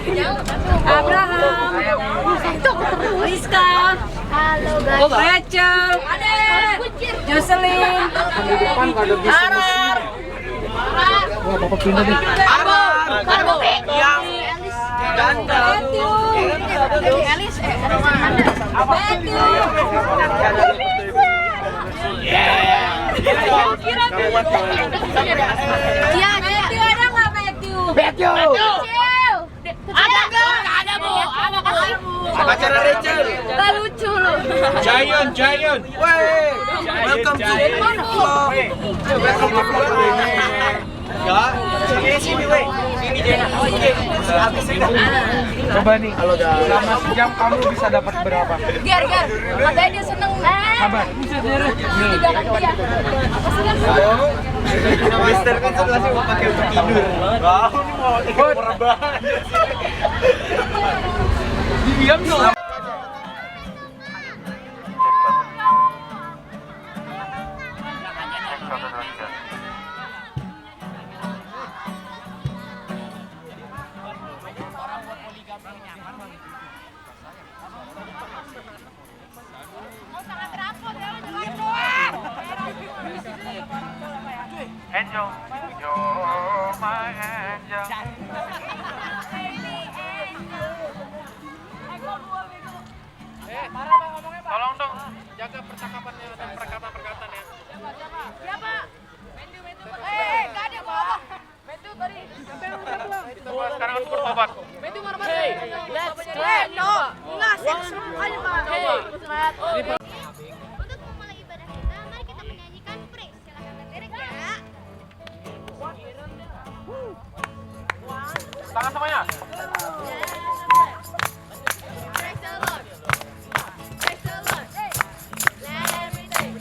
Abraham, Rizka, Rachel, Jocelyn, Arar, Acara Rachel. Gak lucu loh. Giant. Welcome to vlog. Welcome to vlog. Ya, sini weh. Sini deh. Coba nih, selama sejam kamu bisa dapat berapa? Gar, katanya dia seneng. Sabar. Tidak kan dia. Mister konsentrasi mau pakai untuk tidur. Wah, ini mau tidur rebahan. Diam dong. Angel, you're my angel. Tolong dong jaga percakapannya dan perkataan ya. Siapa? Metu. Gak ada kok. Metu tadi. Sekarang harus bertobat. Metu mana? Let's no. Enggak, serem aja Pak. Untuk memulai ibadah kita, mari kita menyanyikan praise. Silakan bergerak ya. Tangan semuanya. Praise the Lord. Praise the Lord. Let everything.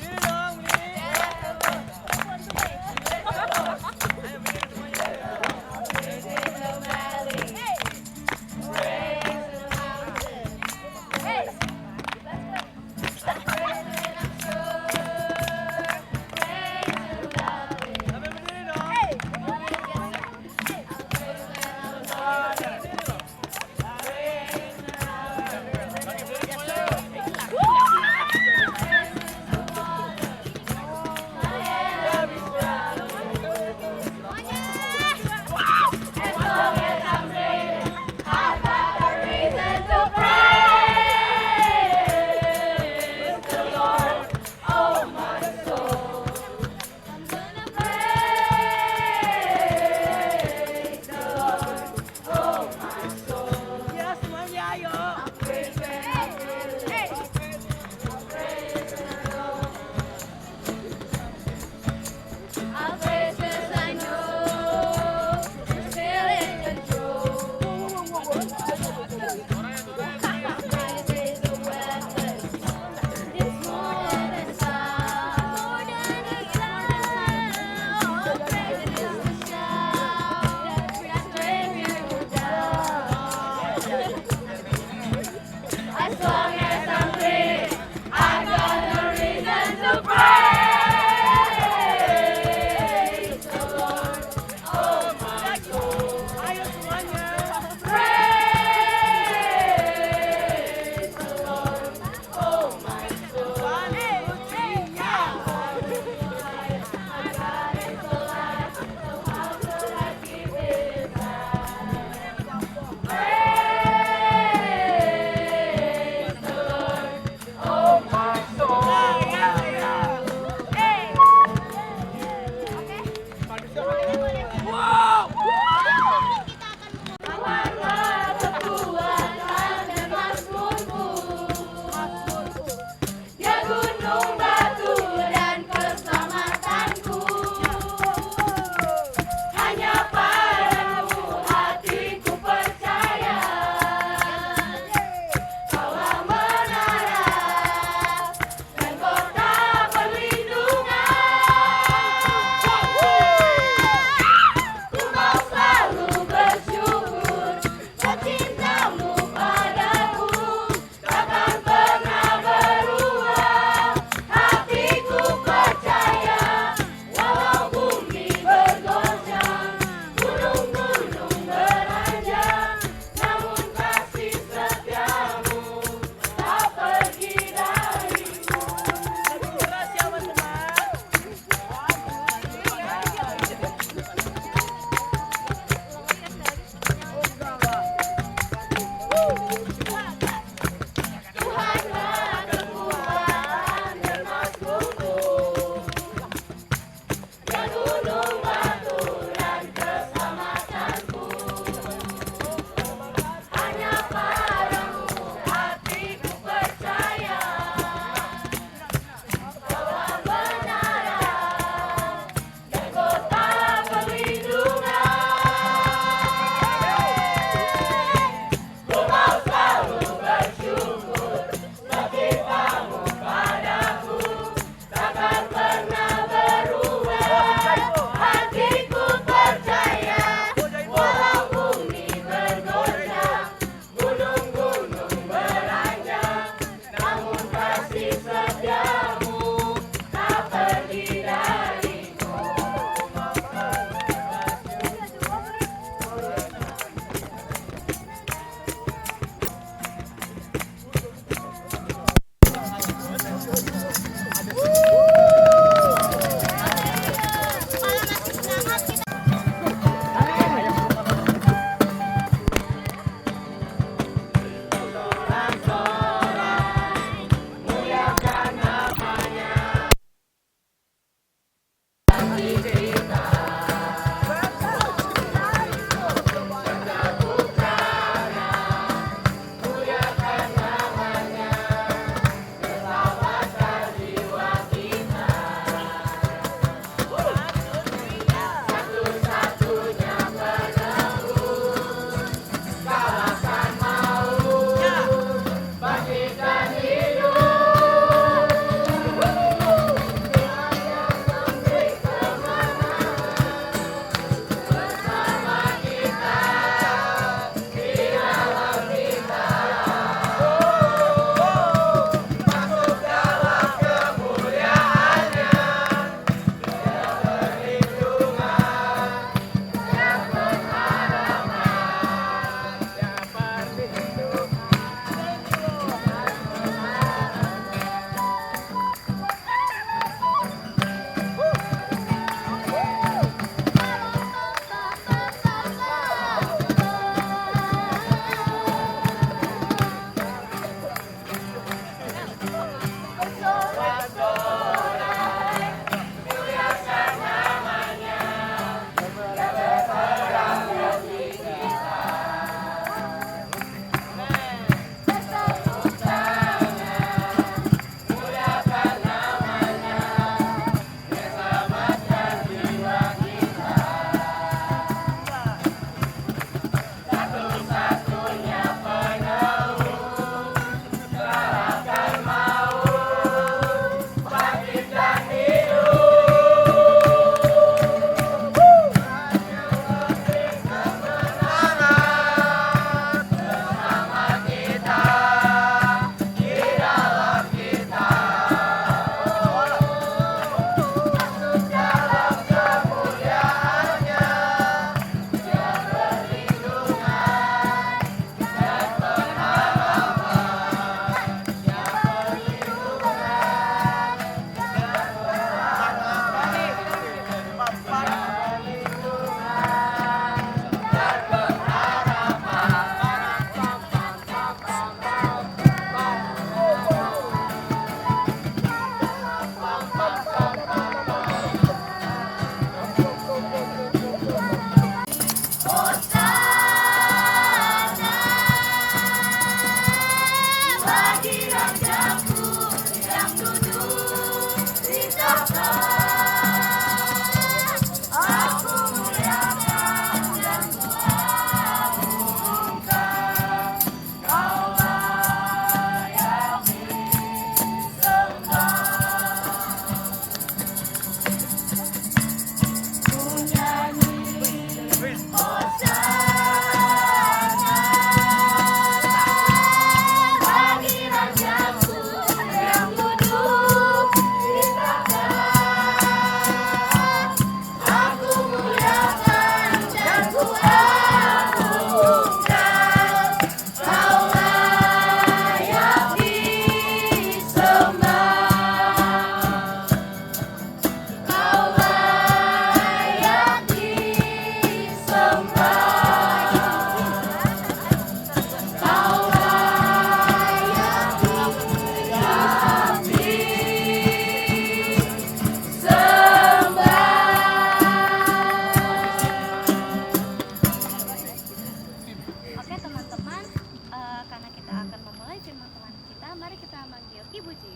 karena kita akan memulai firman Tuhan kita, mari kita manggil Ibu Ji.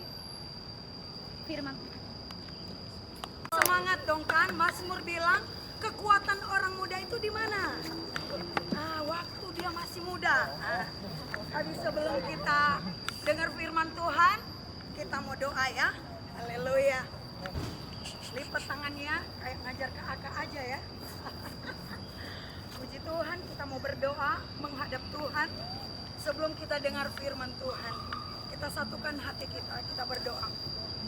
Firman Tuhan. Semangat dong kan, Mazmur bilang kekuatan orang muda itu di mana? Waktu dia masih muda. Tadi sebelum kita dengar firman Tuhan, kita mau doa ya. Haleluya. Lipat tangannya kayak ngajar ke AK aja ya. Puji Tuhan, kita mau berdoa menghadap Tuhan. Sebelum kita dengar firman Tuhan, kita satukan hati kita berdoa.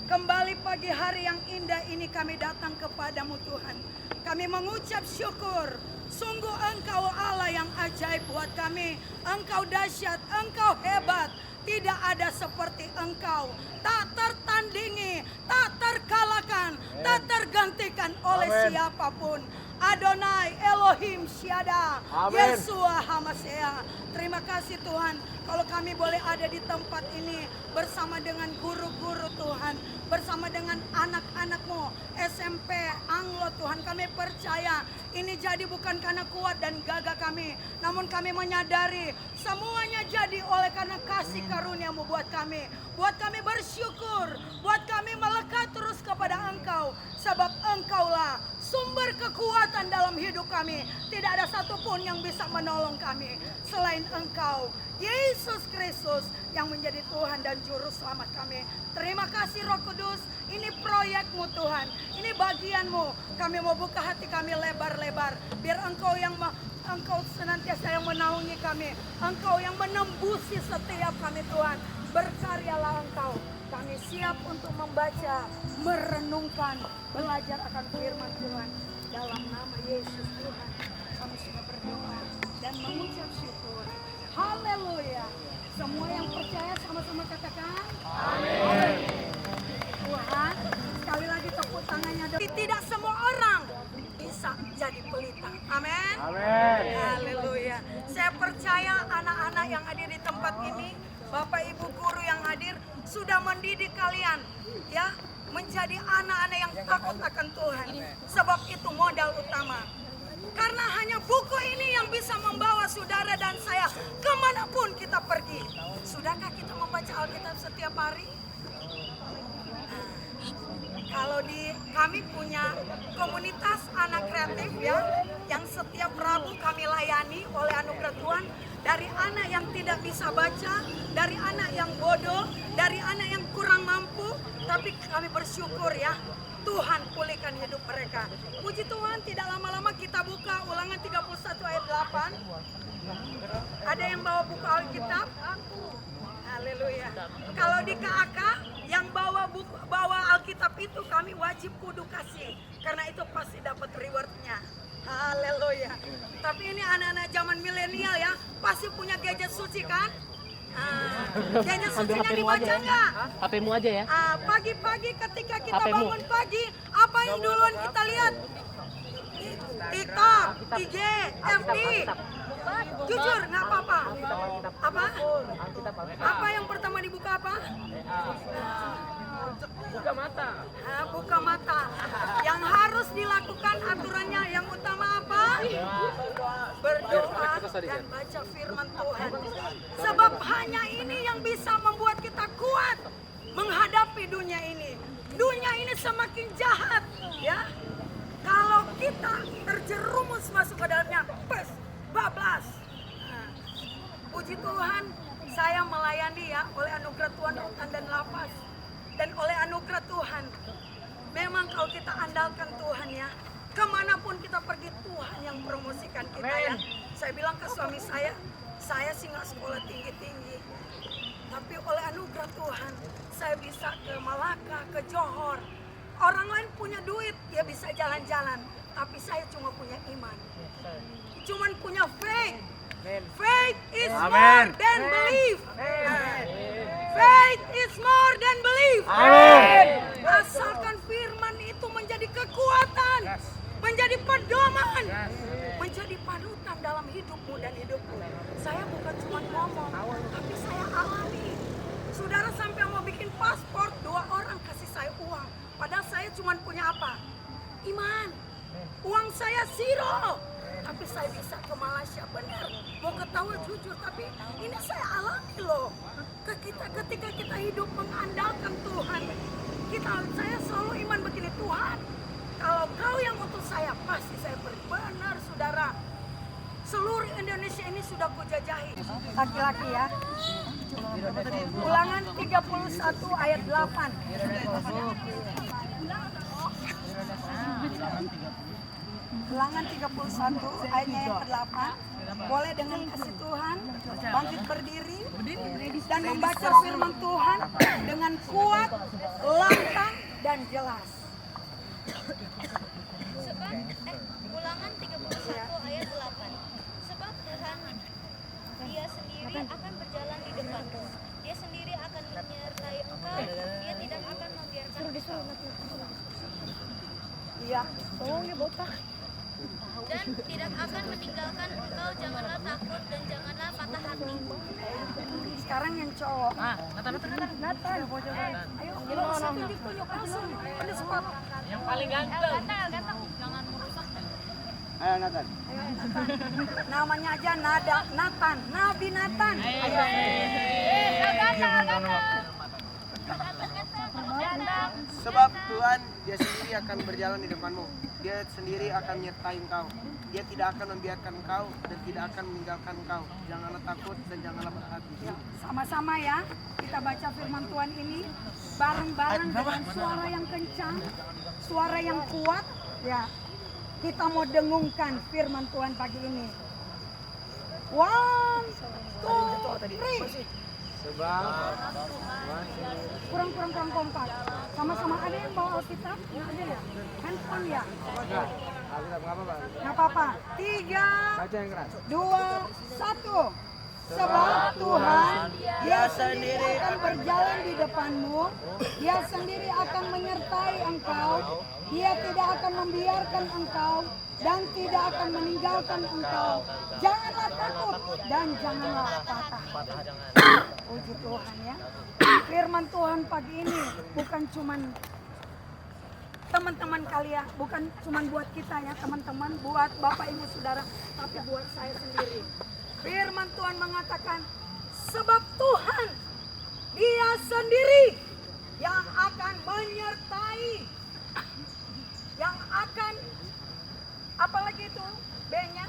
Kembali pagi hari yang indah ini kami datang kepadamu Tuhan. Kami mengucap syukur. Sungguh Engkau Allah yang ajaib buat kami. Engkau dahsyat, Engkau hebat. Tidak ada seperti Engkau. Tak tertandingi, tak terkalahkan, tak tergantikan oleh siapapun. Adonai, Elohim, Syada, Yesua, Hamasea. Terima kasih Tuhan, kalau kami boleh ada di tempat ini bersama dengan guru-guru Tuhan, bersama dengan anak-anak-Mu, SMP, Anglo Tuhan, kami percaya ini jadi bukan karena kuat dan gagah kami, namun kami menyadari semuanya jadi oleh karena kasih karunia-Mu buat kami bersyukur, buat kami melekat terus kepada Engkau, sebab Engkaulah sumber kekuatan dalam hidup kami. Tidak ada satupun yang bisa menolong kami selain Engkau, Yesus Kristus yang menjadi Tuhan dan Juru Selamat kami. Terima kasih Roh Kudus, ini proyek-Mu Tuhan, ini bagian-Mu. Kami mau buka hati kami lebar-lebar, biar Engkau senantiasa yang menaungi kami, Engkau yang menembusi setiap kami Tuhan. Berkaryalah Engkau, kami siap untuk membaca, merenungkan, belajar akan firman Tuhan. Dalam nama Yesus Tuhan, kami sudah berdoa dan mengucap syukur. Haleluya. Semua yang percaya sama-sama katakan amin. Tuhan, sekali lagi tepuk tangannya. Tidak semua orang bisa jadi pelita. Amin. Haleluya. Saya percaya anak-anak yang hadir di tempat ini, Bapak Ibu guru yang hadir sudah mendidik kalian ya menjadi anak-anak yang takut akan Tuhan. Sebab itu modal utama. Karena hanya buku ini yang bisa membawa saudara dan saya kemanapun kita pergi. Sudahkah kita membaca Alkitab setiap hari? Kalau kami punya komunitas anak kreatif ya, yang setiap Rabu kami layani oleh anugerah Tuhan. Dari anak yang tidak bisa baca, dari anak yang bodoh, dari anak yang kurang mampu, tapi kami bersyukur ya, Tuhan pulihkan hidup mereka. Puji Tuhan, tidak lama-lama kita buka Ulangan 31 ayat 8. Ada yang bawa buku Alkitab? Haleluya. Kalau di KAK yang bawa Alkitab itu kami wajib kudu kasih, karena itu pasti dapat rewardnya. Haleluya. Tapi ini anak-anak zaman milenial ya, pasti punya gadget suci kan? Gadget sucinya dibaca nggak? HP-mu aja ya. Pagi-pagi ketika kita bangun pagi, apa yang duluan kita lihat? TikTok, IG, FB. Jujur nggak apa-apa. Apa? Apa yang pertama dibuka apa? Buka mata. Buka mata. Yang harus dilakukan aturannya yang utama apa? Berdoa dan baca firman Tuhan. Sebab hanya ini yang bisa membuat kita kuat menghadapi dunia ini. Dunia ini semakin jahat, ya. Kalau kita terjerumus masuk ke dalamnya, bablas. Puji Tuhan, saya melayani ya oleh anugerah Tuhan Rutan dan Lapas. Dan oleh anugerah Tuhan, memang kalau kita andalkan Tuhan ya, kemanapun kita pergi Tuhan yang promosikan kita ya. Saya bilang ke suami saya sih nggak sekolah tinggi-tinggi, tapi oleh anugerah Tuhan, saya bisa ke Malaka, ke Johor. Orang lain punya duit, dia bisa jalan-jalan, tapi saya cuma punya iman, cuman punya faith. Faith is more than belief. Faith is more than belief. Asalkan firman itu menjadi kekuatan, menjadi pedoman, menjadi panutan dalam hidupmu dan hidupku. Saya bukan cuma ngomong, tapi saya alami. Saudara sampai mau bikin paspor, 2 orang kasih saya uang. Padahal saya cuma punya apa? Iman. Uang saya zero. Tapi saya bisa ke Malaysia, benar. Mau ketawa jujur, tapi ini saya alami loh. Ketika kita hidup mengandalkan Tuhan, saya selalu iman begini, Tuhan, kalau Kau yang utus saya, pasti saya pergi. Benar, saudara. Seluruh Indonesia ini sudah kujajahi. Laki-laki ya. Ulangan 31 ayat 8. Ulangan 31 ayatnya yang ke-8. Boleh dengan kasih Tuhan bangkit berdiri dan membaca firman Tuhan dengan kuat, lantang dan jelas. Sebab Ulangan 31 ayat 8. Sebab Tuhan Dia sendiri akan berjalan di depanmu. Dia sendiri akan menyertai engkau. Dia tidak akan membiarkan engkau. Iya. Dan tidak akan meninggalkan engkau. Janganlah takut dan janganlah patah hati. Sekarang yang cowok. Nathan. Ayo, tunjuk langsung. Ada spot. Yang paling ganteng. Jangan merusak. Ayo Nathan. Namanya aja Nathan, Nabi Nathan. Ayo. Sebab Tuhan Dia sendiri akan berjalan di depanmu. Dia sendiri akan menyertai engkau. Dia tidak akan membiarkan engkau dan tidak akan meninggalkan engkau. Janganlah takut dan janganlah berhati. Ya, sama-sama ya. Kita baca firman Tuhan ini bareng-bareng dengan suara yang kencang, suara yang kuat. Ya, kita mau dengungkan firman Tuhan pagi ini. 1, 2, 3. Kurang kompak. Sama-sama ada yang bawa Alkitab? Nggak ada ya? Handphone ya? Nggak apa-apa. 3, 2, 1. Sebab Tuhan, Dia sendiri akan berjalan di depanmu. Dia sendiri akan menyertai engkau. Dia tidak akan membiarkan engkau dan tidak akan meninggalkan engkau. Janganlah takut dan janganlah patah. Puji Tuhan ya. Firman Tuhan pagi ini bukan cuman teman-teman kalian, bukan cuman buat kita ya teman-teman, buat Bapak Ibu Saudara, tapi buat saya sendiri. Firman Tuhan mengatakan, sebab Tuhan Dia sendiri yang akan menyertai, yang akan, apalagi itu B-nya,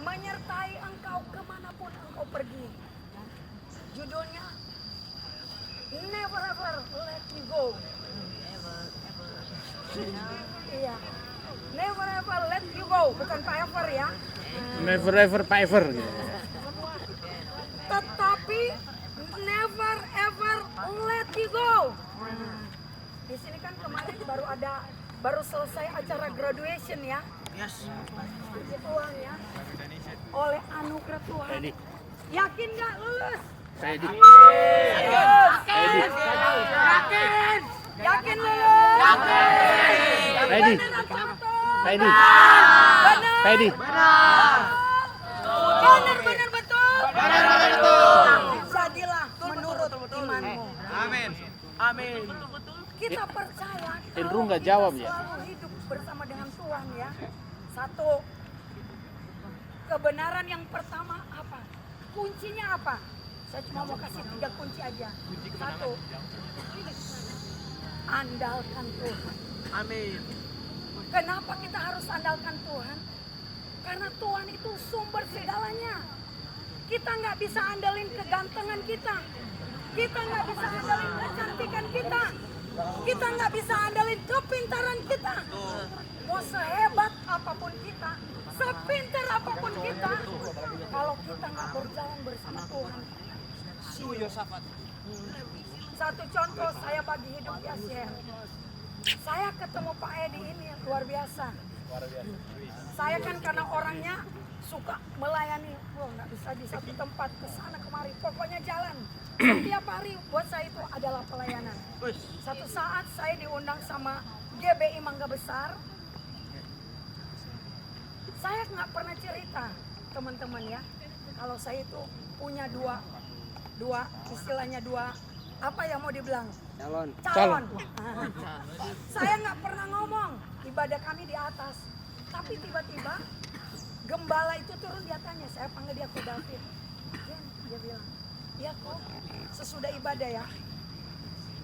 menyertai engkau kemanapun engkau pergi. Judulnya Never Ever Let You Go. Iya, Never Ever Let You Go, bukan forever ya. Never ever forever. Tetapi never ever let you go. Di sini kan kemarin baru selesai acara graduation ya. Yes. Puji Tuhan ya. Oleh anugerah Tuhan. Yakin nggak lulus? Yakin lulus? Ready. Beneran Sabtu? Ready. Bener? Ready. Bener betul? Jadilah menurut imanmu. Amin. Amin. Kita percaya Indru kalau nggak kita jawab ya? selalu hidup bersama dengan Tuhan ya. Satu, kebenaran yang pertama apa? Kuncinya apa? Saya cuma mau kasih 3 kunci aja. Satu, andalkan Tuhan. Amin. Kenapa kita harus andalkan Tuhan? Karena Tuhan itu sumber segalanya. Kita nggak bisa andalin kegantengan kita. Kita nggak bisa andalin kecantikan kita. Kita nggak bisa andalin kepintaran kita. Mau sehebat apapun kita, sepintar apapun kita, kalau kita nggak berjalan bersama Tuhan. Satu contoh saya bagi hidup ya share. Saya ketemu Pak Edi ini luar biasa. Saya kan karena orangnya suka melayani, nggak bisa di satu tempat ke sana kemari, pokoknya jalan. Setiap hari buat saya itu adalah pelayanan. Satu saat saya diundang sama GBI Mangga Besar. Saya nggak pernah cerita teman-teman ya, kalau saya itu punya dua istilahnya dua apa yang mau dibilang calon. Saya nggak pernah ngomong ibadah kami di atas, tapi tiba-tiba Gembala itu turun, dia tanya, saya panggil dia Ko David. Dia bilang, iya kok sesudah ibadah ya.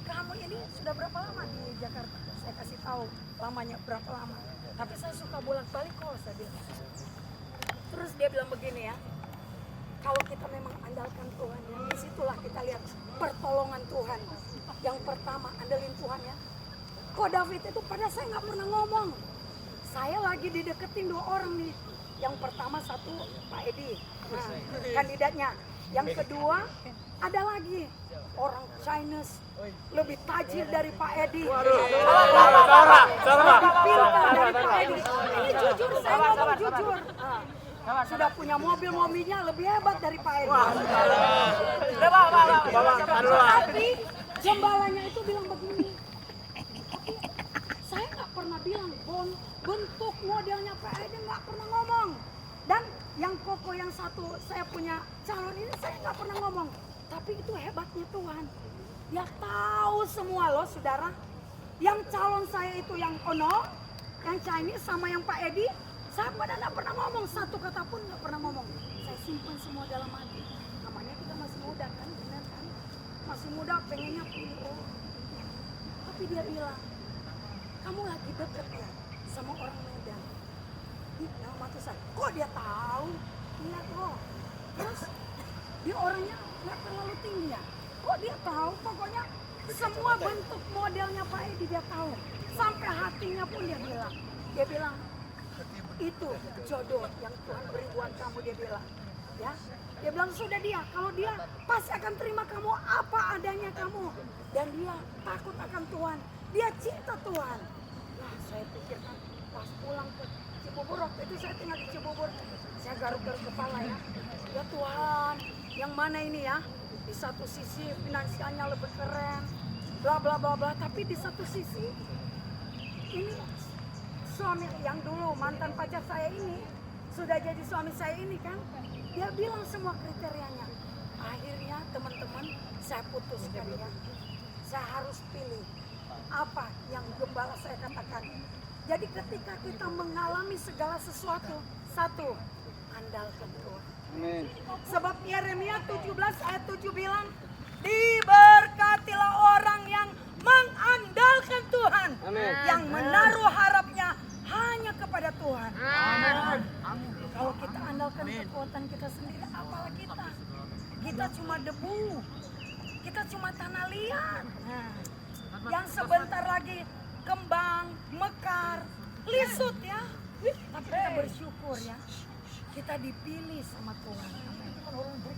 Kamu ini sudah berapa lama di Jakarta? Saya kasih tahu lamanya berapa lama. Tapi saya suka bolak-balik kok, saya bilang. Terus dia bilang begini ya, kalau kita memang andalkan Tuhan, ya, disitulah kita lihat pertolongan Tuhan. Yang pertama, andalin Tuhan ya. Ko David itu pada saya nggak pernah ngomong. Saya lagi dideketin 2 orang nih. Yang pertama satu Pak Edi, nah, kandidatnya. Yang kedua ada lagi orang Chinese lebih tajir dari Pak Edi. Lebih pintar dari Pak Edi. Ini jujur, saya ngomong jujur. Sudah punya mobilnya lebih hebat dari Pak Edi. Tapi gembalanya itu bilang begini. Saya nggak pernah bilang bentuk modelnya Pak Edi, nggak pernah ngomong. Dan yang Koko yang satu saya punya calon ini saya nggak pernah ngomong. Tapi itu hebatnya Tuhan. Dia tahu semua loh saudara. Yang calon saya itu yang Ono, yang Chinese sama yang Pak Edi, saya pada nggak pernah ngomong, satu kata pun nggak pernah ngomong. Saya simpan semua dalam hati. Namanya kita masih muda kan, benar kan? Masih muda pengennya pilih. Tapi dia bilang, kamu lagi deket ya sama orang Medan. Nah, mata saya, kok dia tahu? Iya kok. Terus dia orangnya nggak terlalu tinggi ya. Kok dia tahu? Pokoknya semua bentuk modelnya Pak Edi dia tahu. Sampai hatinya pun dia bilang. Dia bilang, itu jodoh yang Tuhan beri buat kamu, dia bilang. Ya, dia bilang sudah dia. Kalau dia pasti akan terima kamu apa adanya kamu. Dan dia takut akan Tuhan. Dia cinta Tuhan. Nah, saya pikirkan pas pulang ke Cibubur, waktu itu saya tinggal di Cibubur. Saya garuk-garuk kepala ya. Ya Tuhan, yang mana ini ya? Di satu sisi finansialnya lebih keren, bla bla bla bla. Tapi di satu sisi ini suami yang dulu mantan pacar saya ini sudah jadi suami saya ini kan. Dia bilang semua kriterianya. Akhirnya teman-teman saya putuskan ya. Saya harus pilih apa yang gembala saya katakan. Jadi ketika kita mengalami segala sesuatu, satu, andalkan Tuhan. Amin. Sebab Yeremia 17 ayat 7 bilang, diberkatilah orang yang mengandalkan Tuhan. Amin. Yang menaruh harapnya hanya kepada Tuhan. Amin. Kalau kita andalkan kekuatan kita sendiri, apalah kita? Kita cuma debu. Kita cuma tanah liat. Nah, yang sebentar lagi kembang, mekar, lisut ya. Tapi kita bersyukur ya. Kita dipilih sama Tuhan.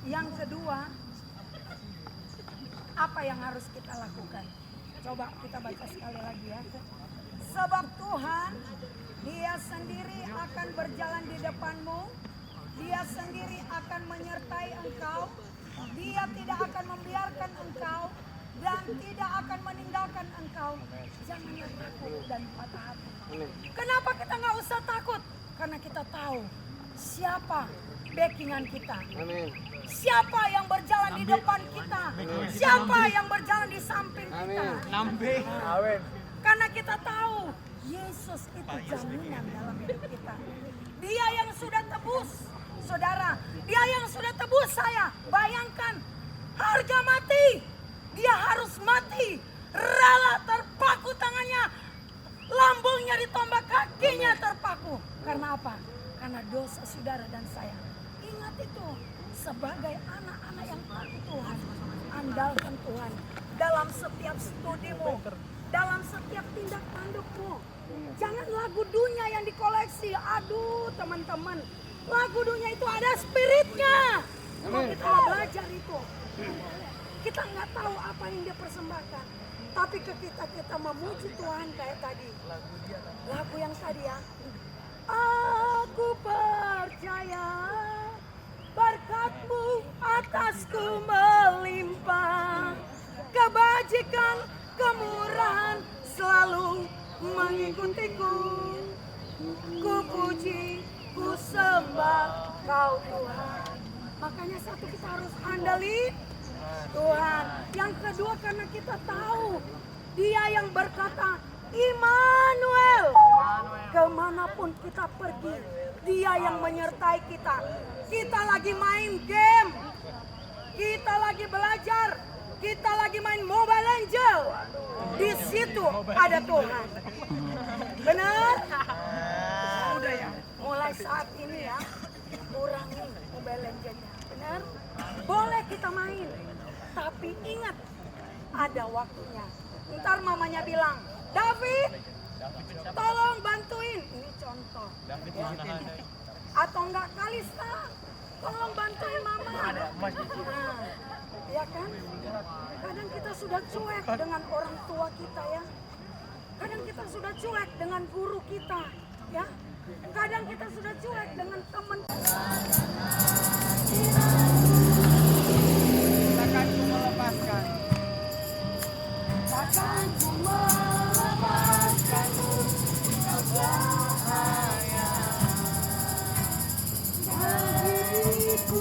Yang kedua, apa yang harus kita lakukan? Coba kita baca sekali lagi ya. Sebab Tuhan, Dia sendiri akan berjalan di depanmu. Dia sendiri akan menyertai engkau. Dia tidak akan membiarkan engkau dan tidak akan meninggalkan engkau. Janganlah takut dan patah hati. Kenapa kita nggak usah takut? Karena kita tahu siapa backingan kita. Amin. Siapa yang berjalan di depan kita. Siapa yang berjalan di samping kita. Amin. Karena kita tahu Yesus itu jaminan dalam hidup kita. Dia yang sudah tebus, saudara. Dia yang sudah tebus saya. Bayangkan harga mati. Dia harus mati. Rela terpaku tangannya. Lambungnya ditombak, kakinya terpaku. Karena apa? Karena dosa saudara dan saya. Ingat itu. Sebagai anak-anak yang takut Tuhan. Andalkan Tuhan. Dalam setiap studimu. Dalam setiap tindak tandukmu. Jangan lagu dunia yang dikoleksi. Aduh teman-teman. Lagu dunia itu ada spiritnya. Mau kita belajar itu. Kita nggak tahu apa yang dia persembahkan. Tapi ketika kita memuji Tuhan kayak tadi. Lagu yang tadi ya. Aku percaya berkat-Mu atasku melimpah. Kebajikan, kemurahan selalu mengikutiku. Ku puji, ku sembah Kau Tuhan. Makanya satu, kita harus andalin Tuhan. Yang kedua, karena kita tahu Dia yang berkata Immanuel. Kemanapun kita pergi, Dia yang menyertai kita. Kita lagi main game. Kita lagi belajar. Kita lagi main Mobile Legends. Di situ ada Tuhan. Benar? Udah ya. Mulai saat ini ya, kurangi Mobile Legends-nya. Benar? Boleh kita main. Tapi ingat, ada waktunya. Ntar mamanya bilang, David, tolong bantuin. Ini contoh. Atau enggak, Kalista, tolong bantuin mama. Ya kan? Kadang kita sudah cuek dengan orang tua kita ya. Kadang kita sudah cuek dengan guru kita ya. Kadang kita sudah cuek dengan teman. Takkan ku melepaskan. Takkan ku melepaskanmu, kau bahaya bagiku.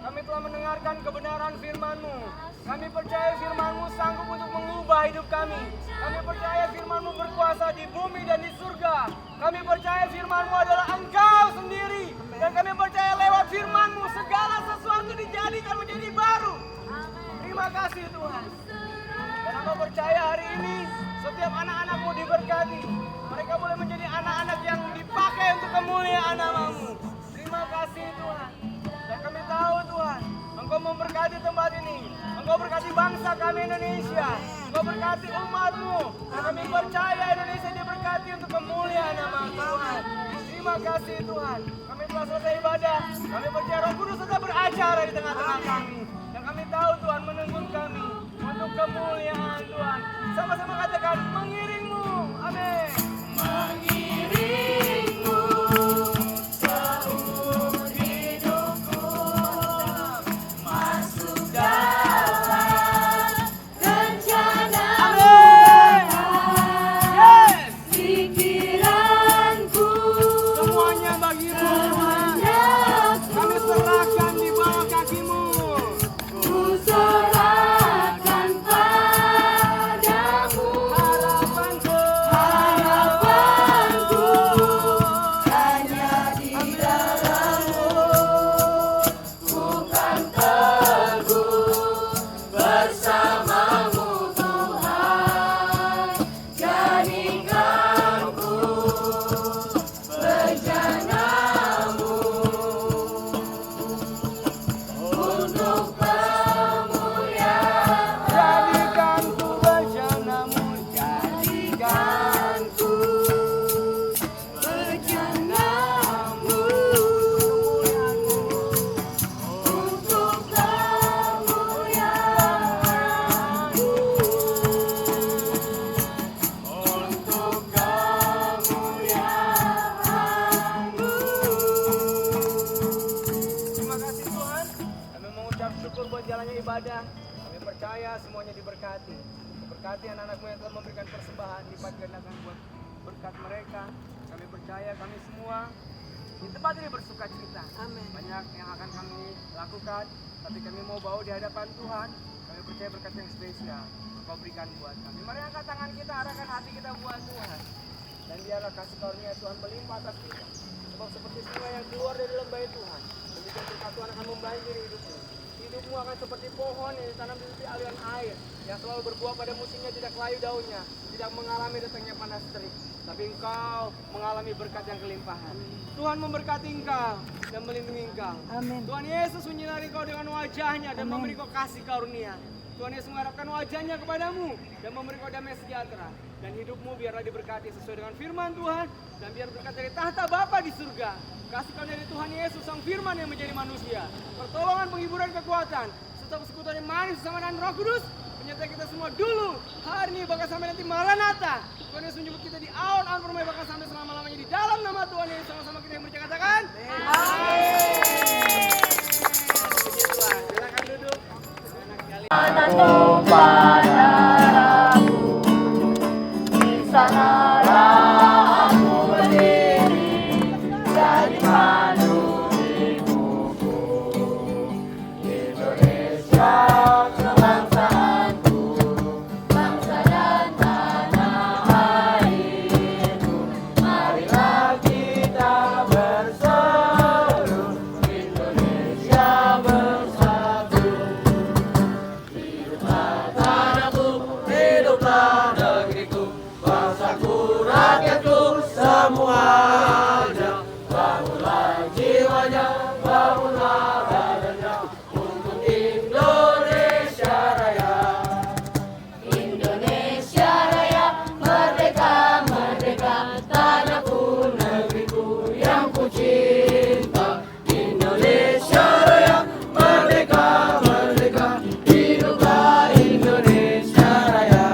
Kami telah mendengarkan kebenaran firman-Mu. Kami percaya firman-Mu sanggup untuk mengubah hidup kami. Kami percaya firman-Mu berkuasa di bumi dan di surga. Kami percaya firman-Mu adalah Engkau sendiri. Dan kami percaya lewat firman-Mu segala sesuatu dijadikan menjadi baru. Terima kasih Tuhan. Dan aku percaya hari ini setiap anak-anak-Mu diberkati. Mereka boleh menjadi anak-anak yang dipakai untuk kemuliaan nama-Mu. Terima kasih Tuhan. Dan kami tahu Tuhan, Engkau memberkati tempat ini. Engkau berkati bangsa kami Indonesia. Engkau berkati umat-Mu. Dan kami percaya Indonesia diberkati untuk kemuliaan nama Tuhan. Terima kasih Tuhan. Kami telah selesai ibadah. Kami percaya Roh Kudus tetap beracara di tengah-tengah kami. Dan kami tahu Tuhan menuntun kami untuk kemuliaan Tuhan. Sama-sama katakan mengiringmu. Amin. Mengiringmu seumur hidupku, masuk dalam rencanamu. Yes. Pikiranku Semuanya bagimu Tuhan. Kami serahkan di bawah kakimu. ku serahkan padamu. Harapanku. Harapanku hanya di dalam-Mu. Bukan teguh bersama-Mu Tuhan. Jadikan ku bencanamu untuk kemuliaan. Jadikan ku bencanamu. Jadikan ku Bencanamu untuk kemuliaan-Mu. Untuk kemuliaan-Mu. Terima kasih Tuhan. Kami mengucap syukur buat jalannya ibadah. Kami percaya semuanya diberkati. Berkati anak-anakmu yang telah memberikan persembahan, lipat gandakan buat berkat mereka. Kami percaya kami semua di tempat ini bersuka cita. Amin. Banyak yang akan kami lakukan, tapi kami mau bawa di hadapan Tuhan. Kami percaya berkat yang spesial Kau berikan buat kami. Mari angkat tangan kita, arahkan hati kita buat Tuhan. Dan biarlah kasih karunia Tuhan melimpah atas kita. Sebab seperti sungai yang keluar dari lembah Tuhan, demikian berkat Tuhan akan membanjiri hidupmu. Hidupmu akan seperti pohon yang ditanam di tepi aliran air, yang selalu berbuah pada musimnya, tidak layu daunnya, tidak mengalami datangnya panas terik. Tapi engkau mengalami berkat yang kelimpahan. Tuhan memberkati engkau dan melindungi engkau. Amin. Tuhan Yesus menyinari kau dengan wajahnya dan memberi kau kasih karunia. Tuhan Yesus mengharapkan wajahnya kepadamu dan memberi kau damai sejahtera. Dan hidupmu biarlah diberkati sesuai dengan firman Tuhan. Dan biar berkat dari tahta Bapa di surga, kasih karunia dari Tuhan Yesus Sang Firman yang menjadi manusia, pertolongan, penghiburan, kekuatan, serta persekutuan yang manis bersama dengan Roh Kudus menyertai kita semua dulu, hari ini, bahkan sampai nanti Maranatha. Tuhan Yesus menjemput kita di awan-awan permai, bahkan sampai selama-lamanya di dalam nama Tuhan Yesus. Sama-sama kita yang percaya katakan amin. Puji Tuhan. Silakan duduk. Di sanalah aku berdiri, jadi pandu hidupku. Indonesia kebangsaanku, bangsa dan tanah airku. Marilah kita berseru, Indonesia bersatu. Hiduplah tanahku, hiduplah negeriku, bangsaku, rakyatku semuanya. Bangunlah jiwanya, bangunlah badannya untuk Indonesia Raya. Indonesia Raya, merdeka, merdeka, tanahku, negeriku yang ku cinta. Indonesia Raya, merdeka, merdeka, hiduplah Indonesia Raya.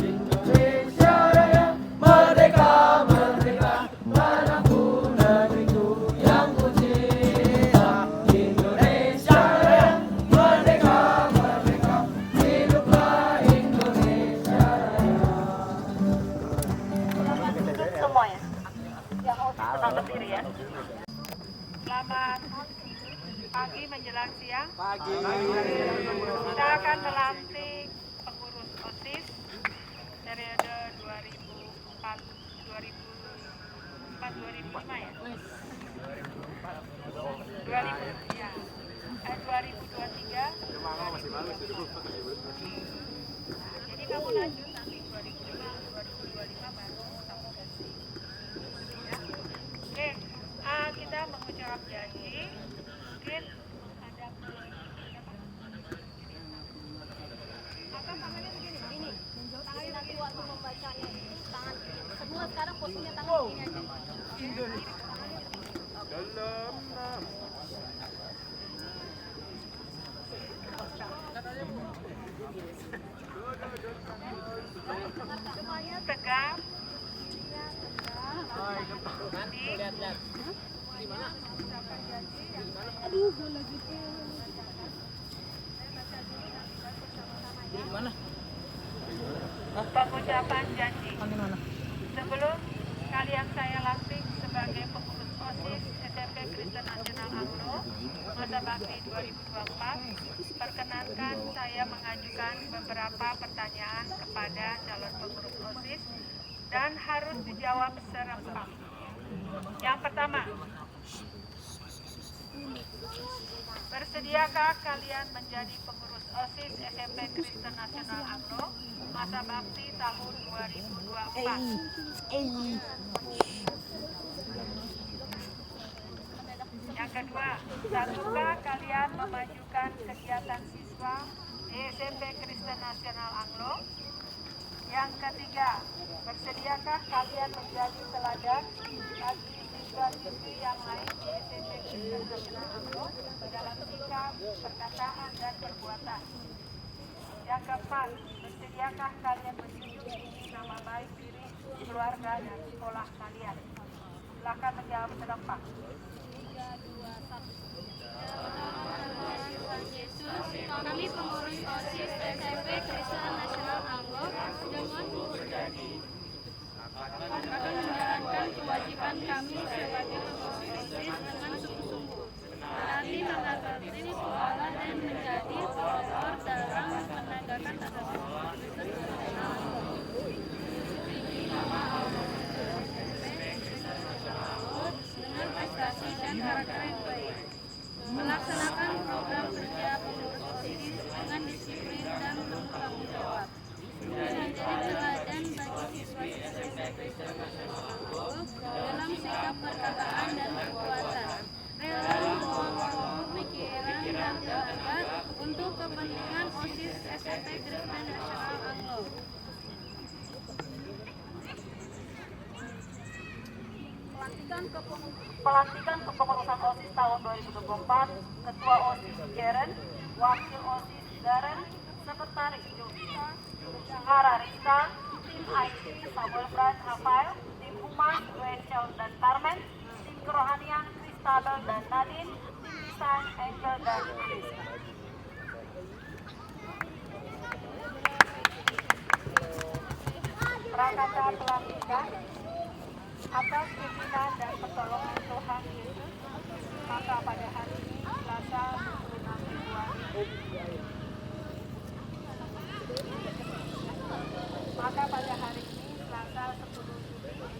Indonesia Raya, merdeka, merdeka, tanahku, negeriku yang ku cinta. Indonesia Raya, merdeka, merdeka, hiduplah Indonesia Raya. Semuanya. Yang mau tetap berdiri ya. Selamat pagi menjelang siang. Pagi. Kita akan melantik pengurus OSIS periode 2004-2005 ya. 2023. Jadi kamu lanjut nanti 2005-2025 baru kamu ganti. Ya. Oke, kita mengucap janji. Mungkin ada apa tangannya begini? Ini, tangan nanti waktu membacanya itu tangan semua sekarang posisinya tangan begini aja. Semuanya tegak. Pengucapan janji. Sebelum kalian saya lantik sebagai pengurus OSIS SMP Kristen Nasional Anglo masa bakti 2024, perkenankan saya mengajukan beberapa pertanyaan kepada calon pengurus OSIS dan harus dijawab serempak. Yang pertama, bersediakah kalian menjadi pengurus OSIS SMP Kristen Nasional Anglo masa bakti tahun 2024? Yang kedua, satukah kalian memajukan kegiatan siswa di SMP Kristen Nasional Anglo? Yang ketiga, bersediakah kalian menjadi teladan bagi siswa-siswi yang lain di SMP Kristen Nasional Anglo dalam sikap, perkataan, dan perbuatan? Yang keempat, bersediakah kalian menjunjung tinggi nama baik diri, keluarga, dan sekolah kalian? Silakan menjawab serempak. 3, 2, 1. Yesus, kami pengurus OSIS SMP Kristen Nasional Anglo dengan berjanji akan menjalankan kewajiban kami sebagai pengurus OSIS dengan sungguh-sungguh, berarti menghormati sekolah dan menjadi pelopor dalam menegakkan asas Kristen Nasional Anglo. Nama dengan prestasi dan karakter yang baik, melaksanakan program kerja pengurus OSIS dengan disiplin dan bertanggung jawab, menjadi teladan bagi siswa-siswi SMP dalam sikap, perkataan, dan perbuatan, rela membuang waktu, pikiran, dan tenaga untuk kepentingan OSIS SMP Kristen Nasional Anglo. Pelantikan kepengurusan OSIS tahun 2024, Ketua OSIS Jeren, Wakil OSIS Darren, Sekretaris Jovita, Bendahara Rista, Tim IT Samuel Brand Rafael, Tim Humas Rachel dan Carmen, Tim Kerohanian Kristabel dan Nadine, Tim Desain Angel dan Chris. Prakata pelantikan atas pimpinan dan pertolongan Tuhan Yesus, maka pada hari ini Selasa 26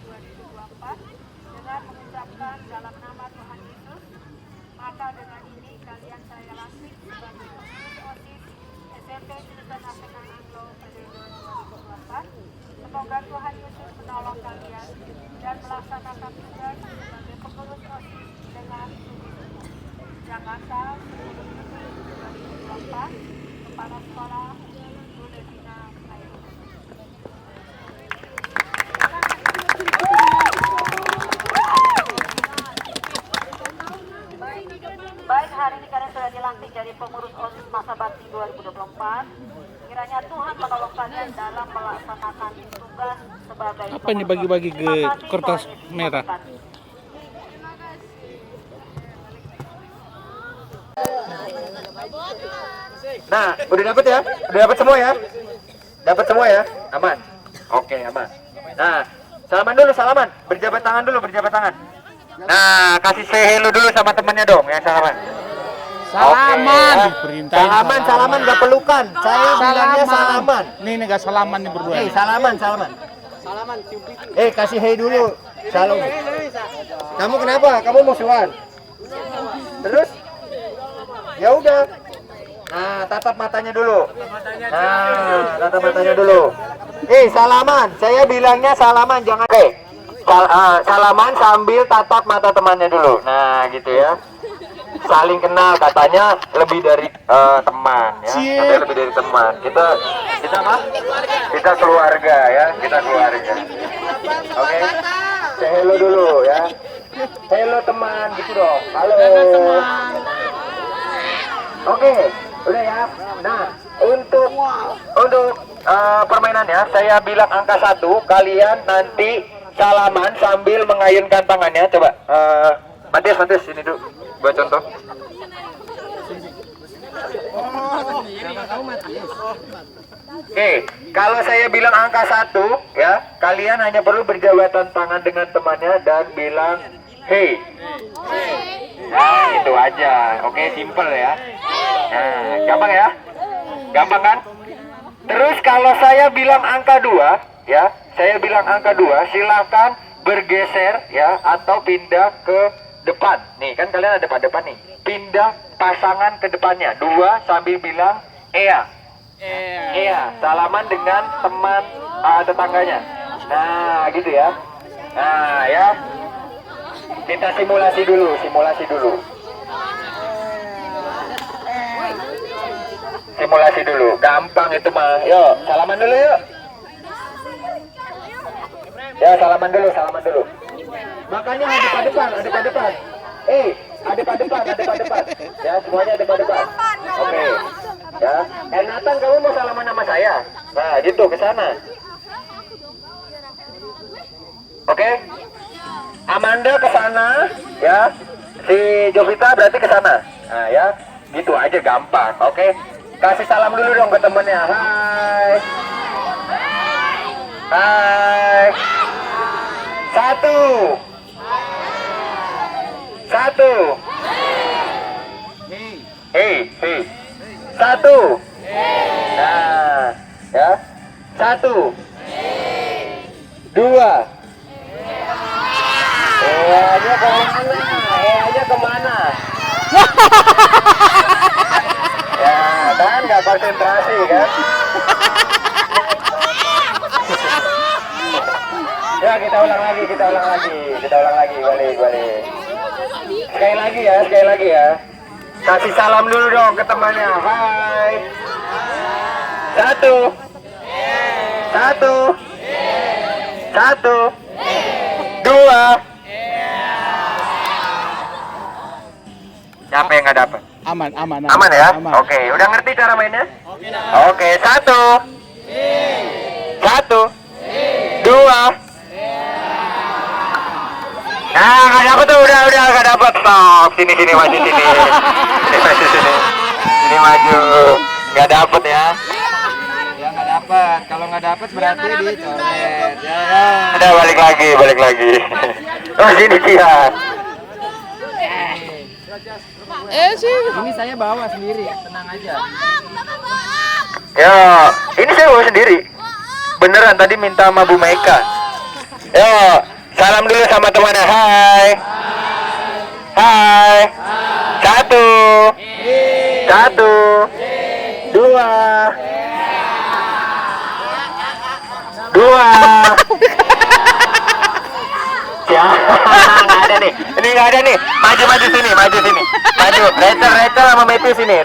Februari dengan mengucapkan dalam nama Tuhan Yesus, maka dengan ini kalian saya lantik sebagai pengurus OSIS SMP Kristen Nasional Anglo periode 2024. Semoga Tuhan Yesus menolong kalian dan melaksanakan tugas sebagai pengurus OSIS dengan sungguh-sungguh. Jakarta 10 Juni 2024, Kepala Sekolah Bu Devina Ayu. Baik, hari ini kalian sudah dilantik jadi pengurus OSIS masa bakti 2024. Kiranya Tuhan menolong kalian dalam melaksanakan tugas sebagai Apa ini bagi-bagi ke kertas merah? Nah, udah dapat ya? Udah dapat semua ya? Dapat semua ya? Aman? Oke, aman. Nah, salaman dulu, salaman. Berjabat tangan dulu, berjabat tangan. Nah, kasih say hello dulu sama temennya dong yang salaman. Salaman, Oke, ya. diperintahin Salaman gak pelukan. Saya bilangnya salaman. Nih gak salaman nih berdua. Salaman. Kasih hey dulu. Salam. Kamu kenapa? Kamu musuhan? Terus? Ya udah. Nah, tatap matanya dulu. Nah, tatap matanya dulu. Salaman. Saya bilangnya salaman, jangan. Salaman sambil tatap mata temannya dulu. Nah, gitu ya. Saling kenal, katanya lebih dari teman ya. Katanya lebih dari teman. Kita apa? Kita keluarga ya, kita keluarga. Oke. Say hello dulu ya. Hello teman, gitu dong. Halo. Oke, udah ya. Nah, Untuk permainannya, saya bilang angka 1, kalian nanti salaman sambil mengayunkan tangannya. Coba, Matius, sini dulu, buat contoh. Oke, kalau saya bilang angka 1, ya, kalian hanya perlu berjabatan tangan dengan temannya dan bilang, hey. Nah, itu aja. Oke, simple ya. Nah, gampang ya? Gampang kan? Terus kalau saya bilang angka 2, ya, saya bilang angka 2, silakan bergeser ya atau pindah ke depan. Nih, kan kalian ada pada depan nih. Pindah pasangan ke depannya. 2 sambil bilang Ea. Ea, salaman dengan teman tetangganya. Nah, gitu ya. Nah, ya. Kita simulasi dulu. Simulasi dulu, gampang itu mah. Yuk, salaman dulu yuk. Ya, salaman dulu. Makanya hadap depan. Hadap depan. Ya, semuanya hadap depan. Oke. Ya, Nathan, kamu mau salaman sama saya? Nah, gitu ke sana. Oke. Amanda ke sana, ya. Si Jovita berarti ke sana. Nah, ya. Gitu aja gampang. Oke. Kasih salam dulu dong ke temennya. Hai. 1. Hey. 1. Nah, ya. 1. 2. Nya kemana? Ya, kan nggak konsentrasi kan? Ya, kita ulang lagi, balik. Sekali lagi ya. Kasih salam dulu dong ke temannya. Hai. 1. Dua. Siapa yang nggak dapat? Aman ya? Oke, udah ngerti cara mainnya? Oke, 1. 2. Nah, nggak dapat tuh, udah nggak dapat. Stop, sini maju sini. Sini maju, nggak dapat ya? Ya nggak dapat. Kalau nggak dapat berarti dicoret. Ya. Udah balik lagi. Oh sini dia. Ini saya bawa sendiri, tenang aja. Ya, ini saya bawa sendiri. Beneran tadi minta sama Bu Meka. Ya, salam dulu sama temannya. Hai. 1. 2. Ya, nggak ada nih. Ini nggak ada nih. Maju sini. Maju. Rachel sama Matthew sini.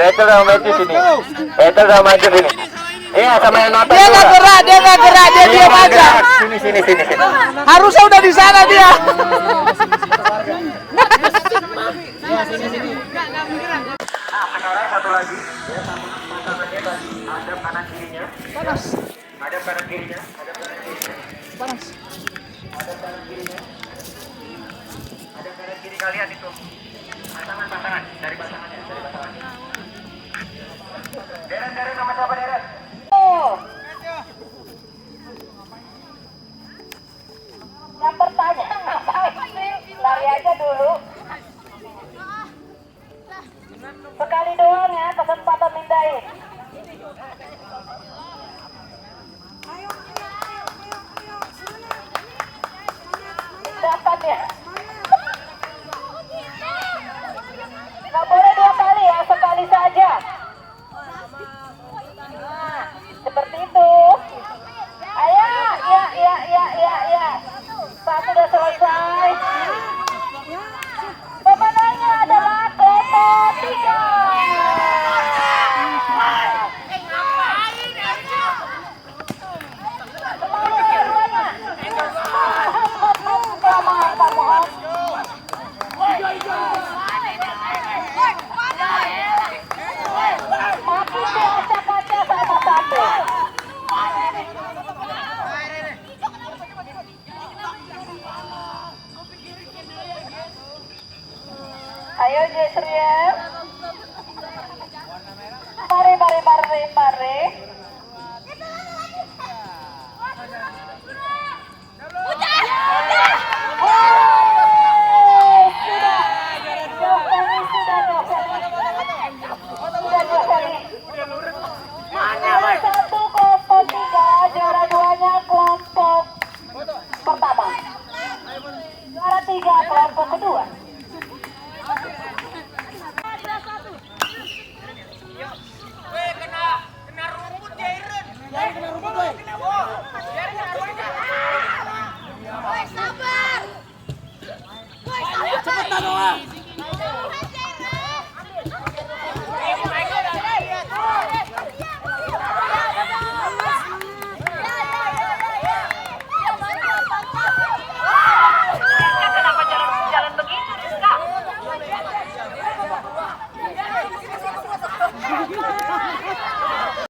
Iya, sama yang nonton. Dia nggak gerak, dia diam aja. Sini. Harusnya udah di sana dia. Nah, sekarang satu lagi. Ya, sama pasangannya tadi. Hadap kanan kirinya. Panas. Hadap kanan kirinya. Panas. Hadap kanan kiri kalian itu. Pasangan. Dari pasangannya. Deren nama siapa Deren? Yang bertanya ngapain sih? Lari aja dulu. Sekali doang ya, kesempatan mindahin. Dapat ya? Nggak boleh 2 kali ya, sekali saja. Nah, seperti itu. Ayo, ya. 1 udah selesai. Pemenangnya adalah kelompok 3. Semangat semuanya. Jesriel. Mari. Satu kelompok 3, juara 2-nya kelompok pertama. Juara 3 kelompok kedua. Cepetan, Noah.